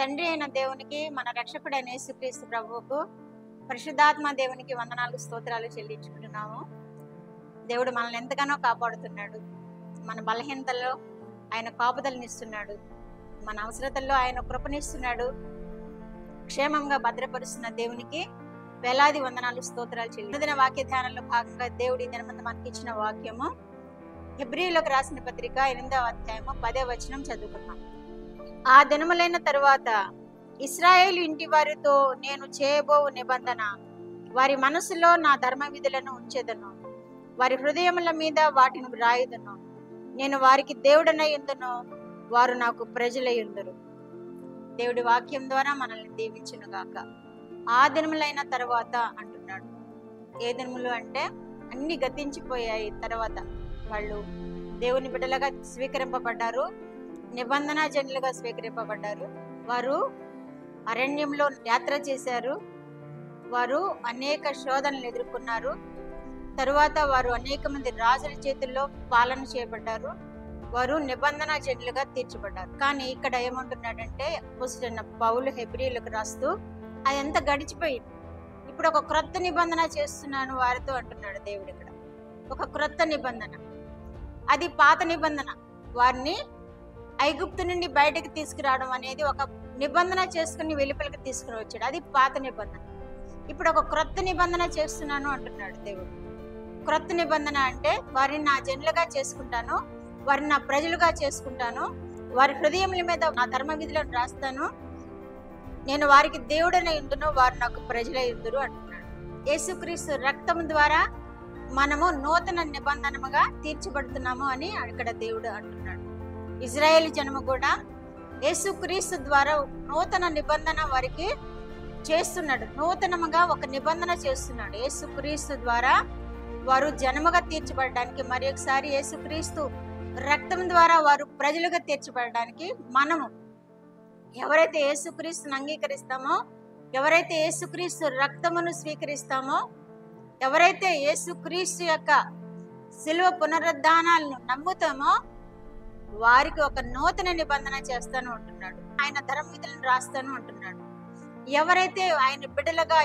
తండ్రి అయిన దేవునికి, మన రక్షకుడైన యేసుక్రీస్తు ప్రభువుకు, పరిశుద్ధాత్మ దేవునికి వందనాలు స్తోత్రాలు చెల్లించుకుంటున్నాము. దేవుడు మనల్ని ఎంతగానో కాపాడుతున్నాడు. మన బలహీనతల్లో ఆయన కాపుదలనిస్తున్నాడు. మన అవసరతల్లో ఆయన కృపనిస్తున్నాడు. క్షేమంగా భద్రపరుస్తున్న దేవునికి వేలాది వందనాలు స్తోత్రాలు చెల్లించిన వాక్య ధ్యానంలో భాగంగా దేవుడి దినమందు మనకి ఇచ్చిన వాక్యము హెబ్రీయులకు రాసిన పత్రిక 8వ అధ్యాయము 10వ వచనం చదువుకున్నాం. ఆ దినములైన తరువాత ఇశ్రాయేలు ఇంటి వారితో నేను చేయబోవు నిబంధన, వారి మనసులో నా ధర్మ విధులను ఉంచెదను, వారి హృదయముల మీద వాటిని వ్రాయుదును. నేను వారికి దేవుడనై ఉందును, వారు నాకు ప్రజలై ఉందురు. దేవుడి వాక్యం ద్వారా మనల్ని దీవించును గాక. ఆ దినములైన తర్వాత అంటున్నాడు. ఏ దినములు అంటే అన్ని గతించిపోయాయి. తర్వాత వాళ్ళు దేవుని బిడ్డలుగా స్వీకరింపబడ్డారు, నిబంధన జనులుగా స్వీకరింపబడ్డారు. వారు అరణ్యంలో యాత్ర చేశారు. వారు అనేక శోధనలు ఎదుర్కొన్నారు. తరువాత వారు అనేక మంది రాజుల చేతుల్లో పాలన చేయబడ్డారు. వారు నిబంధన జనులుగా తీర్చబడ్డారు. కానీ ఇక్కడ ఏమంటున్నాడంటే అపోస్తలుడైన పౌలు హెబ్రీయులకు రాస్తూ అదంతా గడిచిపోయింది, ఇప్పుడు ఒక క్రొత్త నిబంధన చేస్తున్నాను వారితో అంటున్నాడు దేవుడు. ఇక్కడ ఒక క్రొత్త నిబంధన, అది పాత నిబంధన. వారిని ఐగుప్తు నుండి బయటకు తీసుకురావడం అనేది ఒక నిబంధన చేసుకుని వెలుపలికి తీసుకుని వచ్చాడు, అది పాత నిబంధన. ఇప్పుడు ఒక క్రొత్త నిబంధన చేస్తున్నాను అంటున్నాడు దేవుడు. క్రొత్త నిబంధన అంటే వారిని నా జనులుగా చేసుకుంటాను, వారిని నా ప్రజలుగా చేసుకుంటాను, వారి హృదయముల మీద నా ధర్మ విధులను రాస్తాను, నేను వారికి దేవుడనే ఉందును, వారు నాకు ప్రజలై ఉందురు అంటున్నాడు. యేసుక్రీస్తు రక్తం ద్వారా మనము నూతన నిబంధనముగా తీర్చబడుతున్నాము అని ఇక్కడ దేవుడు అంటున్నాడు. ఇజ్రాయేల్ జనము కూడా యేసుక్రీస్తు ద్వారా నూతన నిబంధన వారికి చేస్తున్నాడు. నూతనముగా ఒక నిబంధన చేస్తున్నాడు. యేసుక్రీస్తు ద్వారా వారు జనముగా తీర్చబడడానికి, మరి ఒకసారి యేసుక్రీస్తు రక్తం ద్వారా వారు ప్రజలుగా తీర్చబడడానికి, మనము ఎవరైతే యేసుక్రీస్తుని అంగీకరిస్తామో, ఎవరైతే యేసుక్రీస్తు రక్తమును స్వీకరిస్తామో, ఎవరైతే యేసుక్రీస్తు యొక్క శిలువ పునరుద్ధానాలను నమ్ముతామో వారికి ఒక నూతన నిబంధన చేస్తాను అంటున్నాడు. ఆయన ధర్మ విధులను రాస్తాను అంటున్నాడు. ఎవరైతే ఆయన బిడ్డలుగా